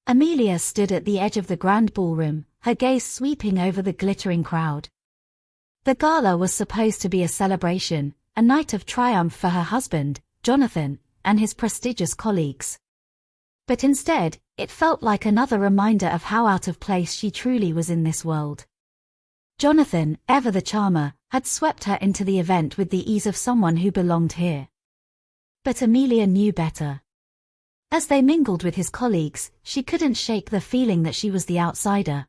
Amelia stood at the edge of the grand ballroom, her gaze sweeping over the glittering crowd. The gala was supposed to be a celebration, a night of triumph for her husband, Jonathan, and his prestigious colleagues. But instead, it felt like another reminder of how out of place she truly was in this world. Jonathan, ever the charmer, had swept her into the event with the ease of someone who belonged here. But Amelia knew better. As they mingled with his colleagues, she couldn't shake the feeling that she was the outsider.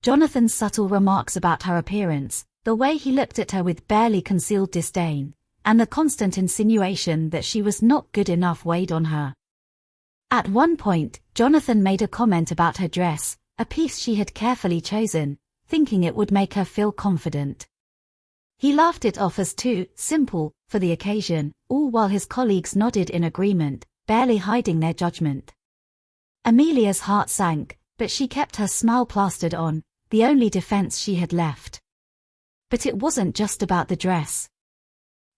Jonathan's subtle remarks about her appearance, the way he looked at her with barely concealed disdain, and the constant insinuation that she was not good enough weighed on her. At one point, Jonathan made a comment about her dress, a piece she had carefully chosen, thinking it would make her feel confident. He laughed it off as too simple for the occasion, all while his colleagues nodded in agreement, barely hiding their judgment. Amelia's heart sank, but she kept her smile plastered on, the only defense she had left. But it wasn't just about the dress.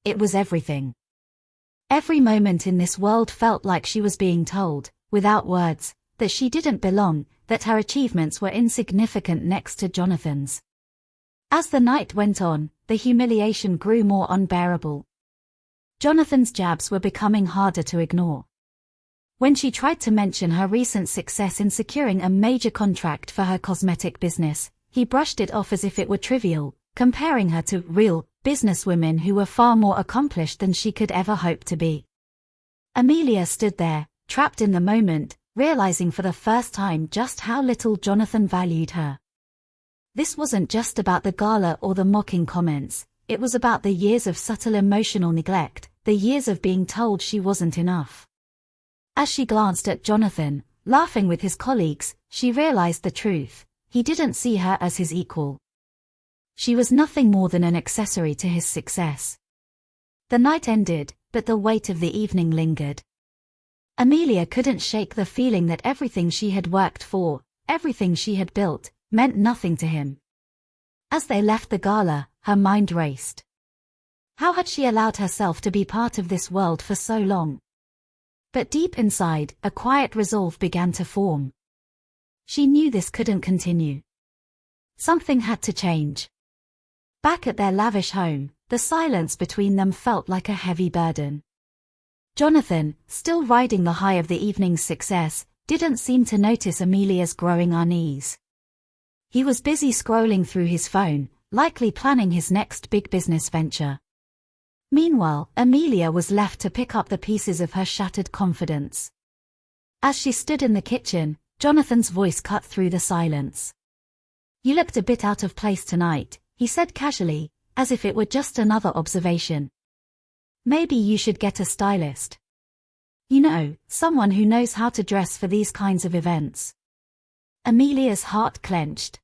It was everything. Every moment in this world felt like she was being told, without words, that she didn't belong, that her achievements were insignificant next to Jonathan's. As the night went on, the humiliation grew more unbearable. Jonathan's jabs were becoming harder to ignore. When she tried to mention her recent success in securing a major contract for her cosmetic business, he brushed it off as if it were trivial, comparing her to real businesswomen who were far more accomplished than she could ever hope to be. Amelia stood there, trapped in the moment, realizing for the first time just how little Jonathan valued her. This wasn't just about the gala or the mocking comments, it was about the years of subtle emotional neglect, the years of being told she wasn't enough. As she glanced at Jonathan, laughing with his colleagues, she realized the truth. He didn't see her as his equal. She was nothing more than an accessory to his success. The night ended, but the weight of the evening lingered. Amelia couldn't shake the feeling that everything she had worked for, everything she had built, meant nothing to him. As they left the gala, her mind raced. How had she allowed herself to be part of this world for so long? But deep inside, a quiet resolve began to form. She knew this couldn't continue. Something had to change. Back at their lavish home, the silence between them felt like a heavy burden. Jonathan, still riding the high of the evening's success, didn't seem to notice Amelia's growing unease. He was busy scrolling through his phone, likely planning his next big business venture. Meanwhile, Amelia was left to pick up the pieces of her shattered confidence. As she stood in the kitchen, Jonathan's voice cut through the silence. "You looked a bit out of place tonight," he said casually, as if it were just another observation. "Maybe you should get a stylist. You know, someone who knows how to dress for these kinds of events." Amelia's heart clenched.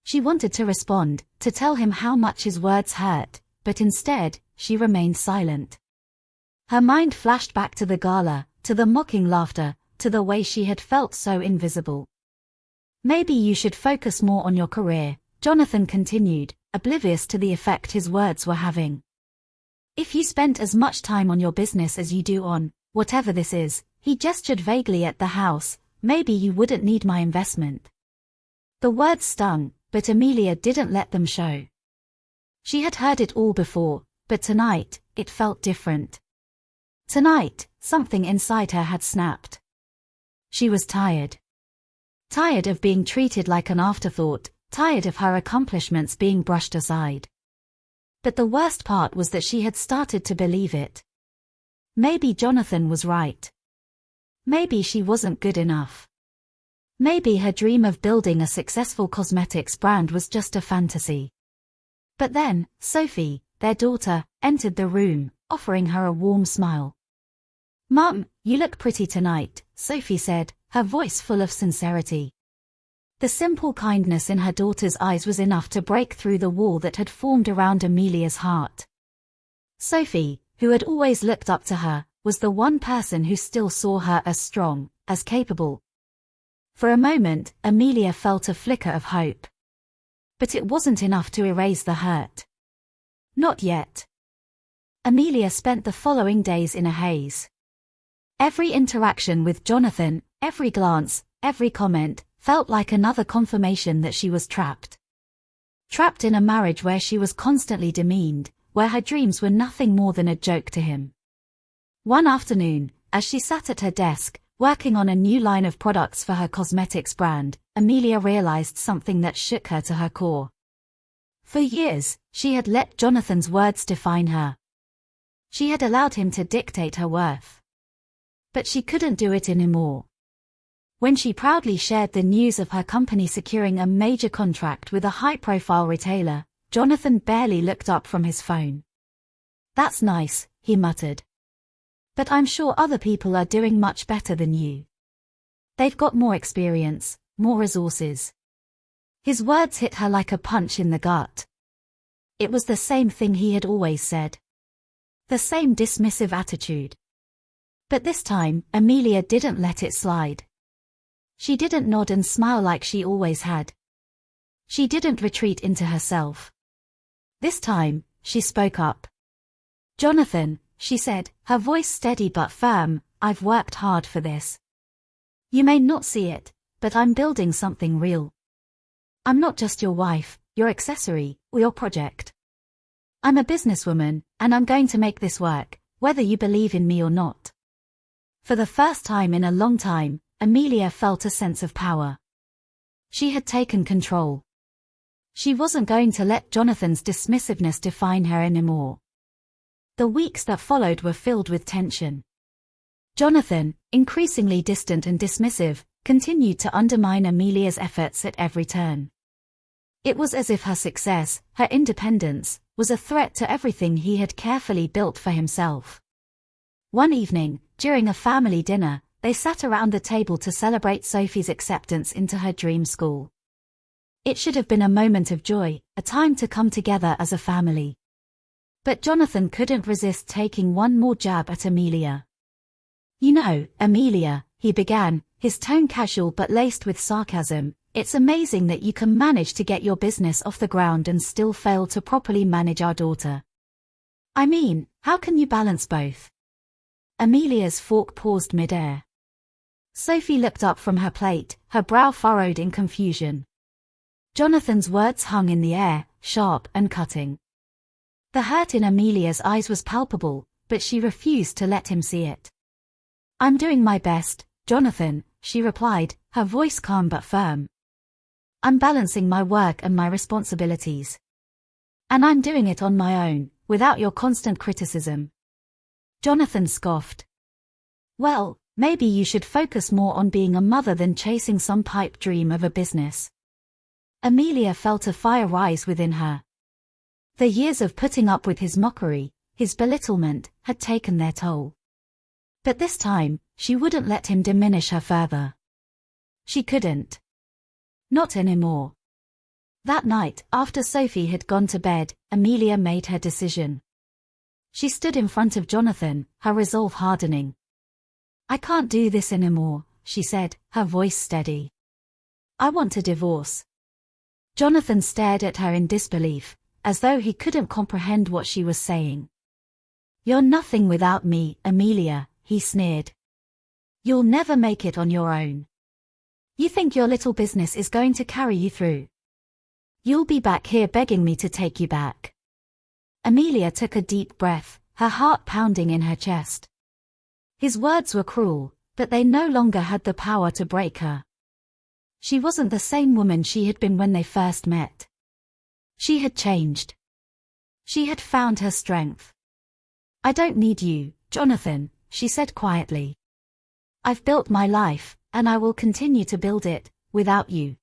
She wanted to respond, to tell him how much his words hurt, but instead, she remained silent. Her mind flashed back to the gala, to the mocking laughter, to the way she had felt so invisible. "Maybe you should focus more on your career," Jonathan continued, oblivious to the effect his words were having. "If you spent as much time on your business as you do on, whatever this is," he gestured vaguely at the house, "maybe you wouldn't need my investment." The words stung, but Amelia didn't let them show. She had heard it all before, but tonight, it felt different. Tonight, something inside her had snapped. She was tired. Tired of being treated like an afterthought, tired of her accomplishments being brushed aside. But the worst part was that she had started to believe it. Maybe Jonathan was right. Maybe she wasn't good enough. Maybe her dream of building a successful cosmetics brand was just a fantasy. But then, Sophie, their daughter, entered the room, offering her a warm smile. "Mum, you look pretty tonight," Sophie said, her voice full of sincerity. The simple kindness in her daughter's eyes was enough to break through the wall that had formed around Amelia's heart. Sophie, who had always looked up to her, was the one person who still saw her as strong, as capable. For a moment, Amelia felt a flicker of hope. But it wasn't enough to erase the hurt. Not yet. Amelia spent the following days in a haze. Every interaction with Jonathan, every glance, every comment, felt like another confirmation that she was trapped. Trapped in a marriage where she was constantly demeaned, where her dreams were nothing more than a joke to him. One afternoon, as she sat at her desk, working on a new line of products for her cosmetics brand, Amelia realized something that shook her to her core. For years, she had let Jonathan's words define her. She had allowed him to dictate her worth. But she couldn't do it anymore. When she proudly shared the news of her company securing a major contract with a high-profile retailer, Jonathan barely looked up from his phone. "That's nice," he muttered. "But I'm sure other people are doing much better than you. They've got more experience, more resources." His words hit her like a punch in the gut. It was the same thing he had always said. The same dismissive attitude. But this time, Amelia didn't let it slide. She didn't nod and smile like she always had. She didn't retreat into herself. This time, she spoke up. "Jonathan," she said, her voice steady but firm, "I've worked hard for this. You may not see it, but I'm building something real. I'm not just your wife, your accessory, or your project. I'm a businesswoman, and I'm going to make this work, whether you believe in me or not." For the first time in a long time, Amelia felt a sense of power. She had taken control. She wasn't going to let Jonathan's dismissiveness define her anymore. The weeks that followed were filled with tension. Jonathan, increasingly distant and dismissive, continued to undermine Amelia's efforts at every turn. It was as if her success, her independence, was a threat to everything he had carefully built for himself. One evening, during a family dinner, they sat around the table to celebrate Sophie's acceptance into her dream school. It should have been a moment of joy, a time to come together as a family. But Jonathan couldn't resist taking one more jab at Amelia. "You know, Amelia," he began, his tone casual but laced with sarcasm, "it's amazing that you can manage to get your business off the ground and still fail to properly manage our daughter. I mean, how can you balance both?" Amelia's fork paused mid-air. Sophie looked up from her plate, her brow furrowed in confusion. Jonathan's words hung in the air, sharp and cutting. The hurt in Amelia's eyes was palpable, but she refused to let him see it. "I'm doing my best, Jonathan," she replied, her voice calm but firm. "I'm balancing my work and my responsibilities. And I'm doing it on my own, without your constant criticism." Jonathan scoffed. "Well, maybe you should focus more on being a mother than chasing some pipe dream of a business." Amelia felt a fire rise within her. The years of putting up with his mockery, his belittlement, had taken their toll. But this time, she wouldn't let him diminish her further. She couldn't. Not anymore. That night, after Sophie had gone to bed, Amelia made her decision. She stood in front of Jonathan, her resolve hardening. "I can't do this anymore," she said, her voice steady. "I want a divorce." Jonathan stared at her in disbelief, as though he couldn't comprehend what she was saying. "You're nothing without me, Amelia," he sneered. "You'll never make it on your own. You think your little business is going to carry you through? You'll be back here begging me to take you back." Amelia took a deep breath, her heart pounding in her chest. His words were cruel, but they no longer had the power to break her. She wasn't the same woman she had been when they first met. She had changed. She had found her strength. "I don't need you, Jonathan," she said quietly. "I've built my life, and I will continue to build it, without you."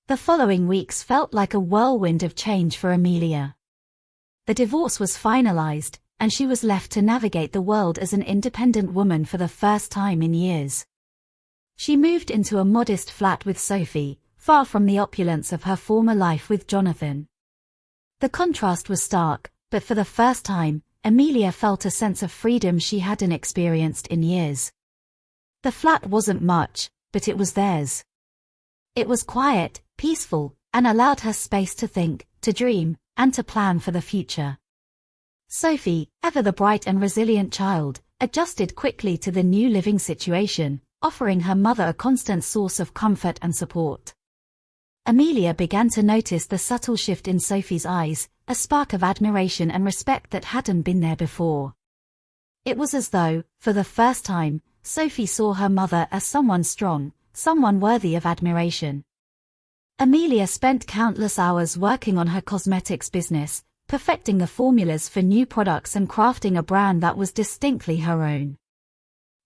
The following weeks felt like a whirlwind of change for Amelia. The divorce was finalized, and she was left to navigate the world as an independent woman for the first time in years. She moved into a modest flat with Sophie, far from the opulence of her former life with Jonathan. The contrast was stark, but for the first time, Amelia felt a sense of freedom she hadn't experienced in years. The flat wasn't much, but it was theirs. It was quiet, peaceful, and allowed her space to think, to dream, and to plan for the future. Sophie, ever the bright and resilient child, adjusted quickly to the new living situation, offering her mother a constant source of comfort and support. Amelia began to notice the subtle shift in Sophie's eyes, a spark of admiration and respect that hadn't been there before. It was as though, for the first time, Sophie saw her mother as someone strong, someone worthy of admiration. Amelia spent countless hours working on her cosmetics business, perfecting the formulas for new products and crafting a brand that was distinctly her own.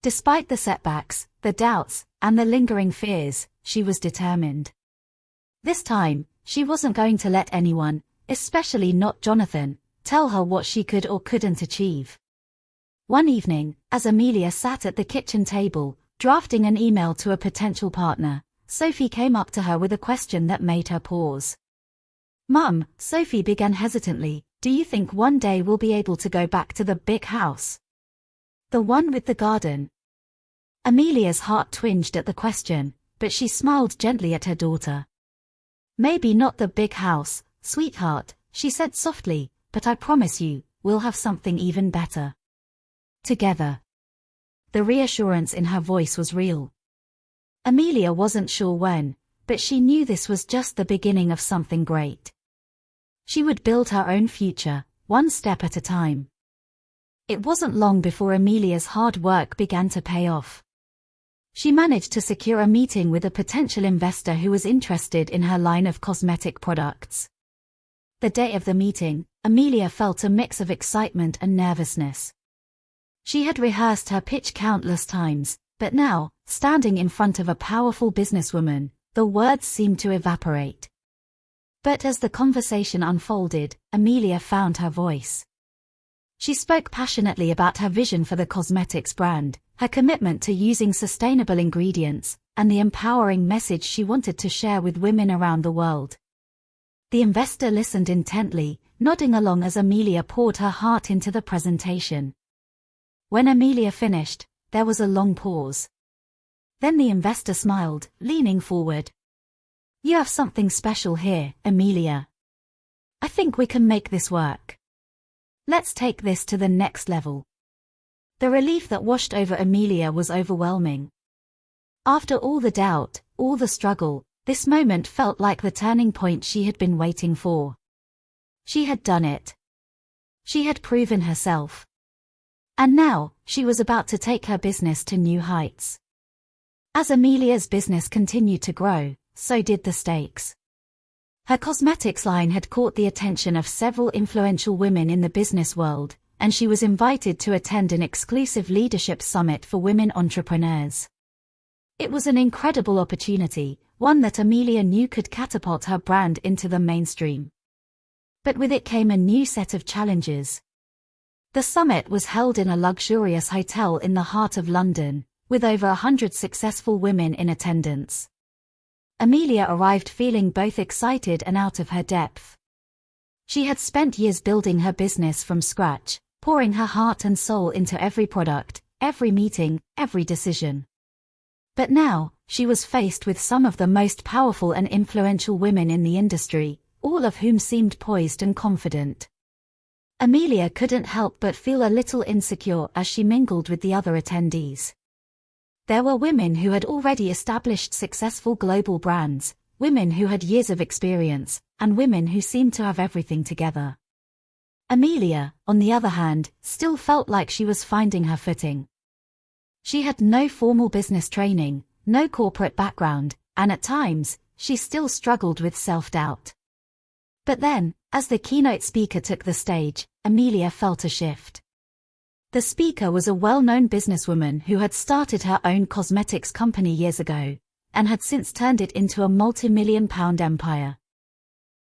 Despite the setbacks, the doubts, and the lingering fears, she was determined. This time, she wasn't going to let anyone, especially not Jonathan, tell her what she could or couldn't achieve. One evening, as Amelia sat at the kitchen table, drafting an email to a potential partner, Sophie came up to her with a question that made her pause. "Mum," Sophie began hesitantly, "do you think one day we'll be able to go back to the big house? The one with the garden?" Amelia's heart twinged at the question, but she smiled gently at her daughter. "Maybe not the big house, sweetheart," she said softly, "but I promise you, we'll have something even better. Together." The reassurance in her voice was real. Amelia wasn't sure when, but she knew this was just the beginning of something great. She would build her own future, one step at a time. It wasn't long before Amelia's hard work began to pay off. She managed to secure a meeting with a potential investor who was interested in her line of cosmetic products. The day of the meeting, Amelia felt a mix of excitement and nervousness. She had rehearsed her pitch countless times, but now, standing in front of a powerful businesswoman, the words seemed to evaporate. But as the conversation unfolded, Amelia found her voice. She spoke passionately about her vision for the cosmetics brand, her commitment to using sustainable ingredients, and the empowering message she wanted to share with women around the world. The investor listened intently, nodding along as Amelia poured her heart into the presentation. When Amelia finished, there was a long pause. Then the investor smiled, leaning forward. "You have something special here, Amelia. I think we can make this work. Let's take this to the next level." The relief that washed over Amelia was overwhelming. After all the doubt, all the struggle, this moment felt like the turning point she had been waiting for. She had done it. She had proven herself. And now, she was about to take her business to new heights. As Amelia's business continued to grow, so did the stakes. Her cosmetics line had caught the attention of several influential women in the business world, and she was invited to attend an exclusive leadership summit for women entrepreneurs. It was an incredible opportunity, one that Amelia knew could catapult her brand into the mainstream. But with it came a new set of challenges. The summit was held in a luxurious hotel in the heart of London, with over 100 successful women in attendance. Amelia arrived feeling both excited and out of her depth. She had spent years building her business from scratch, pouring her heart and soul into every product, every meeting, every decision. But now, she was faced with some of the most powerful and influential women in the industry, all of whom seemed poised and confident. Amelia couldn't help but feel a little insecure as she mingled with the other attendees. There were women who had already established successful global brands, women who had years of experience, and women who seemed to have everything together. Amelia, on the other hand, still felt like she was finding her footing. She had no formal business training, no corporate background, and at times, she still struggled with self-doubt. But then, as the keynote speaker took the stage, Amelia felt a shift. The speaker was a well-known businesswoman who had started her own cosmetics company years ago, and had since turned it into a multi-million-pound empire.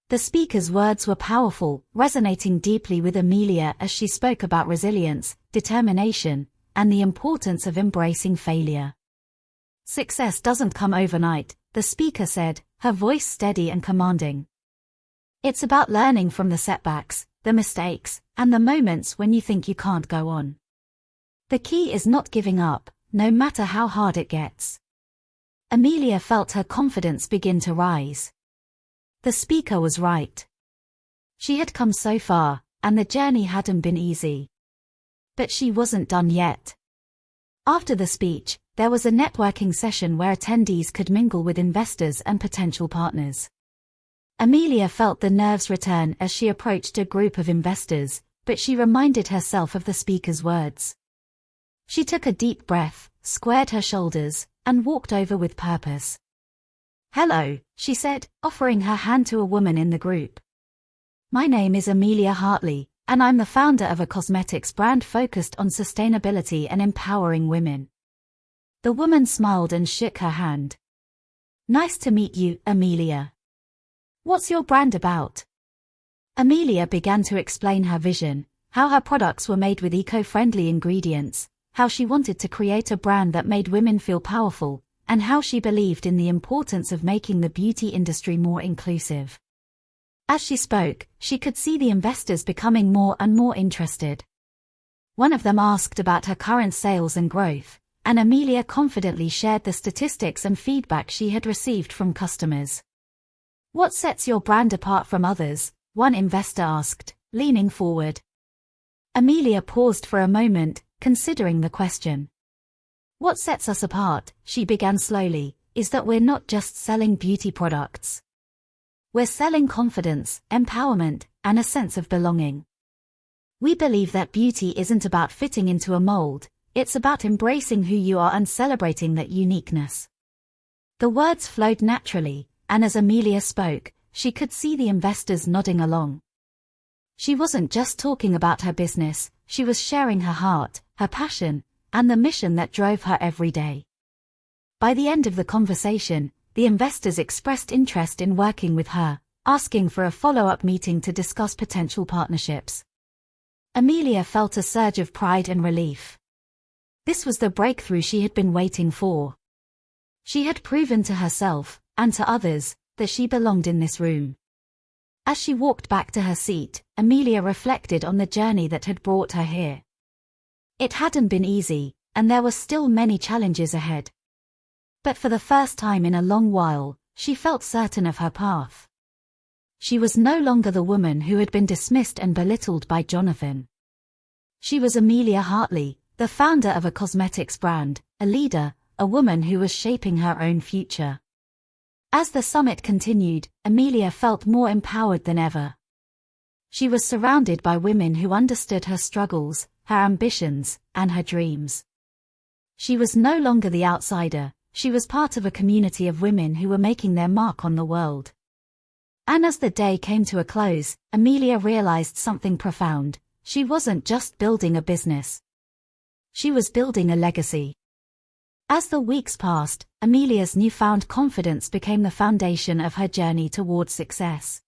The speaker's words were powerful, resonating deeply with Amelia as she spoke about resilience, determination, and the importance of embracing failure. "Success doesn't come overnight," the speaker said, her voice steady and commanding. "It's about learning from the setbacks, the mistakes, and the moments when you think you can't go on. The key is not giving up, no matter how hard it gets." Amelia felt her confidence begin to rise. The speaker was right. She had come so far, and the journey hadn't been easy. But she wasn't done yet. After the speech, there was a networking session where attendees could mingle with investors and potential partners. Amelia felt the nerves return as she approached a group of investors, but she reminded herself of the speaker's words. She took a deep breath, squared her shoulders, and walked over with purpose. "Hello," she said, offering her hand to a woman in the group. "My name is Amelia Hartley, and I'm the founder of a cosmetics brand focused on sustainability and empowering women." The woman smiled and shook her hand. "Nice to meet you, Amelia. What's your brand about?" Amelia began to explain her vision, how her products were made with eco-friendly ingredients, how she wanted to create a brand that made women feel powerful, and how she believed in the importance of making the beauty industry more inclusive. As she spoke, she could see the investors becoming more and more interested. One of them asked about her current sales and growth, and Amelia confidently shared the statistics and feedback she had received from customers. "What sets your brand apart from others?" one investor asked, leaning forward. Amelia paused for a moment, considering the question. "What sets us apart," she began slowly, "is that we're not just selling beauty products. We're selling confidence, empowerment, and a sense of belonging. We believe that beauty isn't about fitting into a mold, it's about embracing who you are and celebrating that uniqueness." The words flowed naturally, and as Amelia spoke, she could see the investors nodding along. She wasn't just talking about her business, she was sharing her heart, her passion, and the mission that drove her every day. By the end of the conversation, the investors expressed interest in working with her, asking for a follow-up meeting to discuss potential partnerships. Amelia felt a surge of pride and relief. This was the breakthrough she had been waiting for. She had proven to herself, and to others, that she belonged in this room. As she walked back to her seat, Amelia reflected on the journey that had brought her here. It hadn't been easy, and there were still many challenges ahead. But for the first time in a long while, she felt certain of her path. She was no longer the woman who had been dismissed and belittled by Jonathan. She was Amelia Hartley, the founder of a cosmetics brand, a leader, a woman who was shaping her own future. As the summit continued, Amelia felt more empowered than ever. She was surrounded by women who understood her struggles, her ambitions, and her dreams. She was no longer the outsider, she was part of a community of women who were making their mark on the world. And as the day came to a close, Amelia realized something profound. She wasn't just building a business. She was building a legacy. As the weeks passed, Amelia's newfound confidence became the foundation of her journey towards success.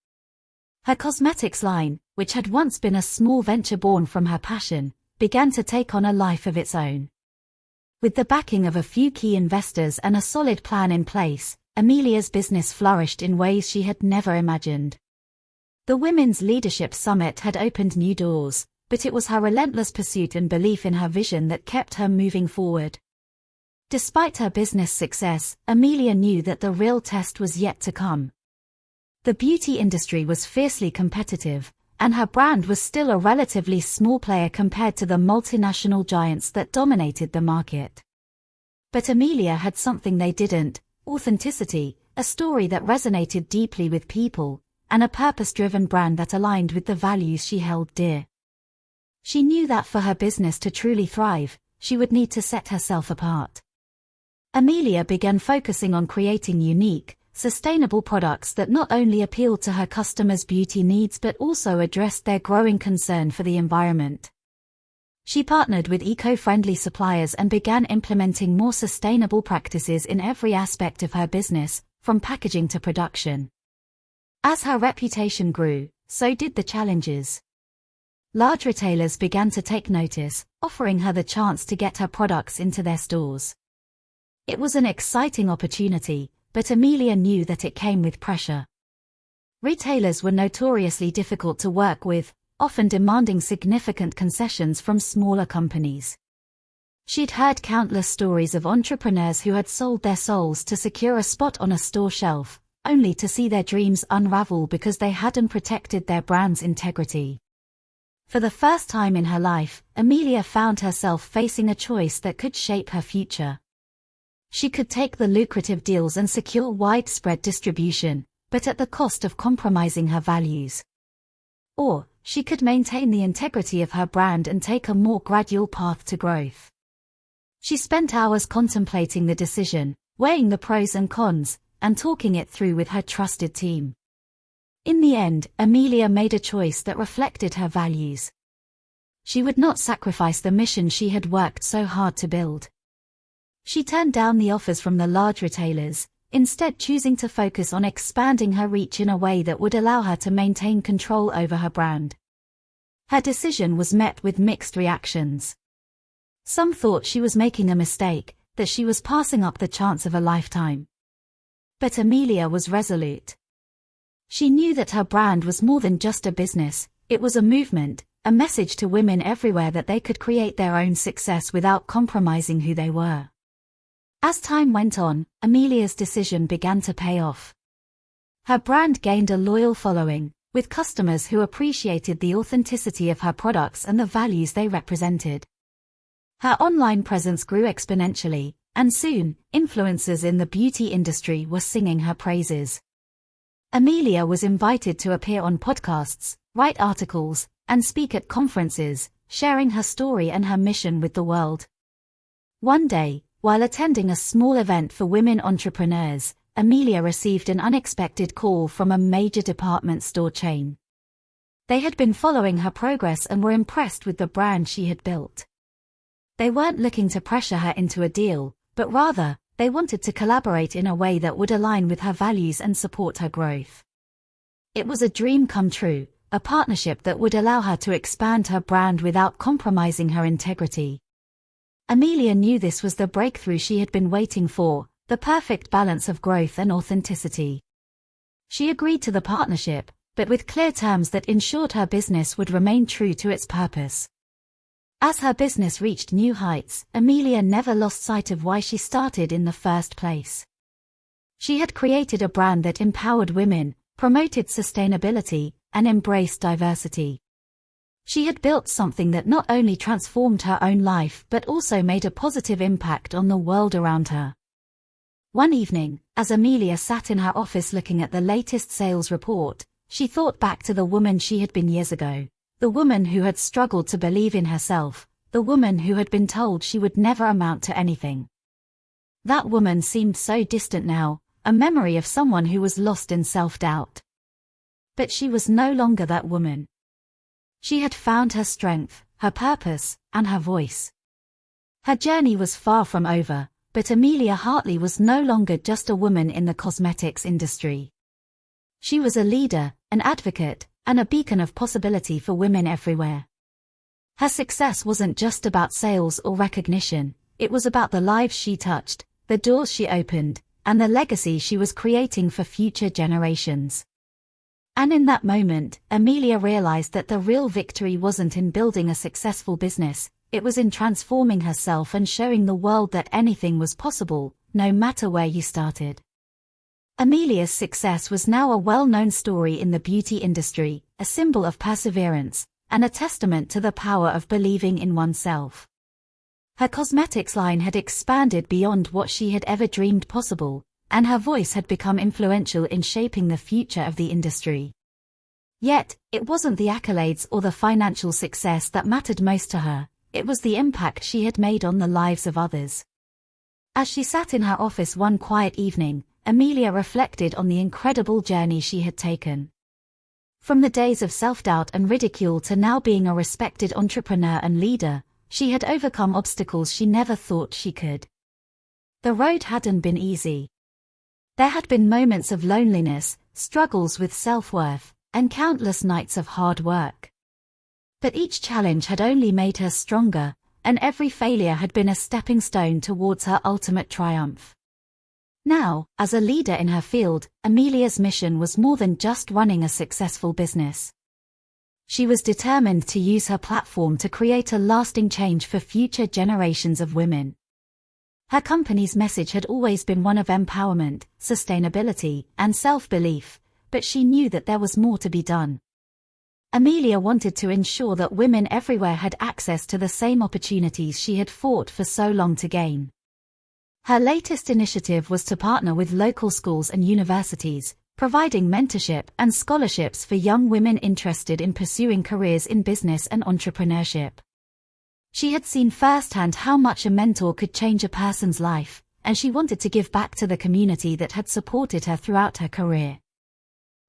Her cosmetics line, which had once been a small venture born from her passion, began to take on a life of its own. With the backing of a few key investors and a solid plan in place, Amelia's business flourished in ways she had never imagined. The Women's Leadership Summit had opened new doors, but it was her relentless pursuit and belief in her vision that kept her moving forward. Despite her business success, Amelia knew that the real test was yet to come. The beauty industry was fiercely competitive, and her brand was still a relatively small player compared to the multinational giants that dominated the market. But Amelia had something they didn't: authenticity, a story that resonated deeply with people, and a purpose-driven brand that aligned with the values she held dear. She knew that for her business to truly thrive, she would need to set herself apart. Amelia began focusing on creating unique, sustainable products that not only appealed to her customers' beauty needs but also addressed their growing concern for the environment. She partnered with eco-friendly suppliers and began implementing more sustainable practices in every aspect of her business, from packaging to production. As her reputation grew, so did the challenges. Large retailers began to take notice, offering her the chance to get her products into their stores. It was an exciting opportunity, but Amelia knew that it came with pressure. Retailers were notoriously difficult to work with, often demanding significant concessions from smaller companies. She'd heard countless stories of entrepreneurs who had sold their souls to secure a spot on a store shelf, only to see their dreams unravel because they hadn't protected their brand's integrity. For the first time in her life, Amelia found herself facing a choice that could shape her future. She could take the lucrative deals and secure widespread distribution, but at the cost of compromising her values. Or, she could maintain the integrity of her brand and take a more gradual path to growth. She spent hours contemplating the decision, weighing the pros and cons, and talking it through with her trusted team. In the end, Amelia made a choice that reflected her values. She would not sacrifice the mission she had worked so hard to build. She turned down the offers from the large retailers, instead choosing to focus on expanding her reach in a way that would allow her to maintain control over her brand. Her decision was met with mixed reactions. Some thought she was making a mistake, that she was passing up the chance of a lifetime. But Amelia was resolute. She knew that her brand was more than just a business, it was a movement, a message to women everywhere that they could create their own success without compromising who they were. As time went on, Amelia's decision began to pay off. Her brand gained a loyal following, with customers who appreciated the authenticity of her products and the values they represented. Her online presence grew exponentially, and soon, influencers in the beauty industry were singing her praises. Amelia was invited to appear on podcasts, write articles, and speak at conferences, sharing her story and her mission with the world. One day, while attending a small event for women entrepreneurs, Amelia received an unexpected call from a major department store chain. They had been following her progress and were impressed with the brand she had built. They weren't looking to pressure her into a deal, but rather, they wanted to collaborate in a way that would align with her values and support her growth. It was a dream come true, a partnership that would allow her to expand her brand without compromising her integrity. Amelia knew this was the breakthrough she had been waiting for, the perfect balance of growth and authenticity. She agreed to the partnership, but with clear terms that ensured her business would remain true to its purpose. As her business reached new heights, Amelia never lost sight of why she started in the first place. She had created a brand that empowered women, promoted sustainability, and embraced diversity. She had built something that not only transformed her own life but also made a positive impact on the world around her. One evening, as Amelia sat in her office looking at the latest sales report, she thought back to the woman she had been years ago, the woman who had struggled to believe in herself, the woman who had been told she would never amount to anything. That woman seemed so distant now, a memory of someone who was lost in self-doubt. But she was no longer that woman. She had found her strength, her purpose, and her voice. Her journey was far from over, but Amelia Hartley was no longer just a woman in the cosmetics industry. She was a leader, an advocate, and a beacon of possibility for women everywhere. Her success wasn't just about sales or recognition, it was about the lives she touched, the doors she opened, and the legacy she was creating for future generations. And in that moment, Amelia realized that the real victory wasn't in building a successful business, it was in transforming herself and showing the world that anything was possible, no matter where you started. Amelia's success was now a well-known story in the beauty industry, a symbol of perseverance, and a testament to the power of believing in oneself. Her cosmetics line had expanded beyond what she had ever dreamed possible, and her voice had become influential in shaping the future of the industry. Yet, it wasn't the accolades or the financial success that mattered most to her, it was the impact she had made on the lives of others. As she sat in her office one quiet evening, Amelia reflected on the incredible journey she had taken. From the days of self-doubt and ridicule to now being a respected entrepreneur and leader, she had overcome obstacles she never thought she could. The road hadn't been easy. There had been moments of loneliness, struggles with self-worth, and countless nights of hard work. But each challenge had only made her stronger, and every failure had been a stepping stone towards her ultimate triumph. Now, as a leader in her field, Amelia's mission was more than just running a successful business. She was determined to use her platform to create a lasting change for future generations of women. Her company's message had always been one of empowerment, sustainability, and self-belief, but she knew that there was more to be done. Amelia wanted to ensure that women everywhere had access to the same opportunities she had fought for so long to gain. Her latest initiative was to partner with local schools and universities, providing mentorship and scholarships for young women interested in pursuing careers in business and entrepreneurship. She had seen firsthand how much a mentor could change a person's life, and she wanted to give back to the community that had supported her throughout her career.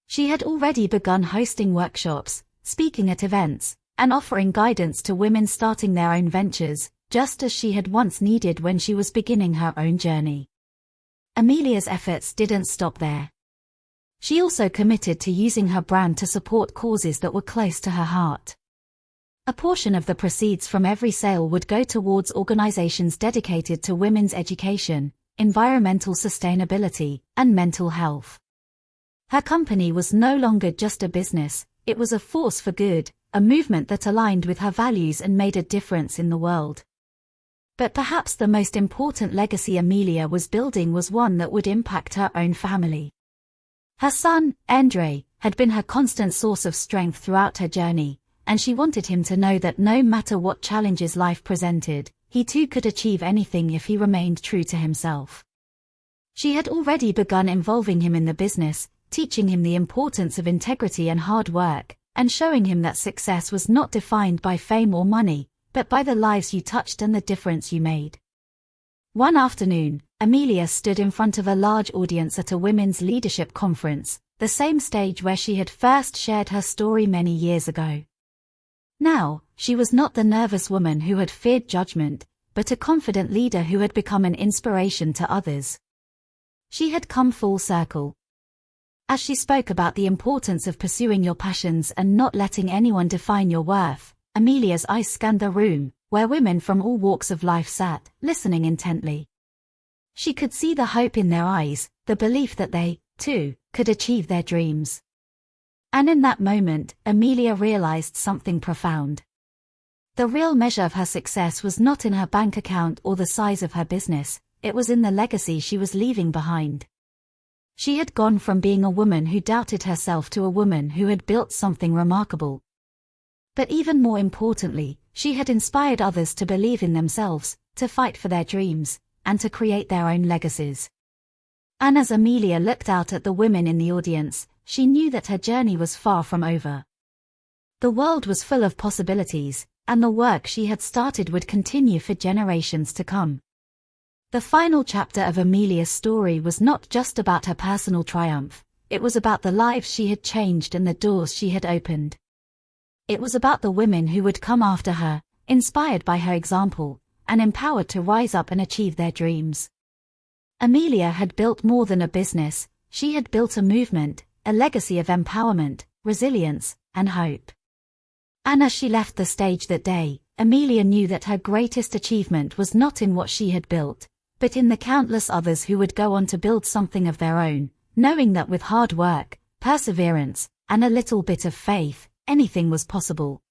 She had already begun hosting workshops, speaking at events, and offering guidance to women starting their own ventures, just as she had once needed when she was beginning her own journey. Amelia's efforts didn't stop there. She also committed to using her brand to support causes that were close to her heart. A portion of the proceeds from every sale would go towards organizations dedicated to women's education, environmental sustainability, and mental health. Her company was no longer just a business, it was a force for good, a movement that aligned with her values and made a difference in the world. But perhaps the most important legacy Amelia was building was one that would impact her own family. Her son, Andre, had been her constant source of strength throughout her journey, and she wanted him to know that no matter what challenges life presented, he too could achieve anything if he remained true to himself. She had already begun involving him in the business, teaching him the importance of integrity and hard work, and showing him that success was not defined by fame or money, but by the lives you touched and the difference you made. One afternoon, Amelia stood in front of a large audience at a women's leadership conference, the same stage where she had first shared her story many years ago. Now, she was not the nervous woman who had feared judgment, but a confident leader who had become an inspiration to others. She had come full circle. As she spoke about the importance of pursuing your passions and not letting anyone define your worth, Amelia's eyes scanned the room, where women from all walks of life sat, listening intently. She could see the hope in their eyes, the belief that they, too, could achieve their dreams. And in that moment, Amelia realized something profound. The real measure of her success was not in her bank account or the size of her business, it was in the legacy she was leaving behind. She had gone from being a woman who doubted herself to a woman who had built something remarkable. But even more importantly, she had inspired others to believe in themselves, to fight for their dreams, and to create their own legacies. And as Amelia looked out at the women in the audience, she knew that her journey was far from over. The world was full of possibilities, and the work she had started would continue for generations to come. The final chapter of Amelia's story was not just about her personal triumph, it was about the lives she had changed and the doors she had opened. It was about the women who would come after her, inspired by her example, and empowered to rise up and achieve their dreams. Amelia had built more than a business, she had built a movement, a legacy of empowerment, resilience, and hope. And as she left the stage that day, Amelia knew that her greatest achievement was not in what she had built, but in the countless others who would go on to build something of their own, knowing that with hard work, perseverance, and a little bit of faith, anything was possible.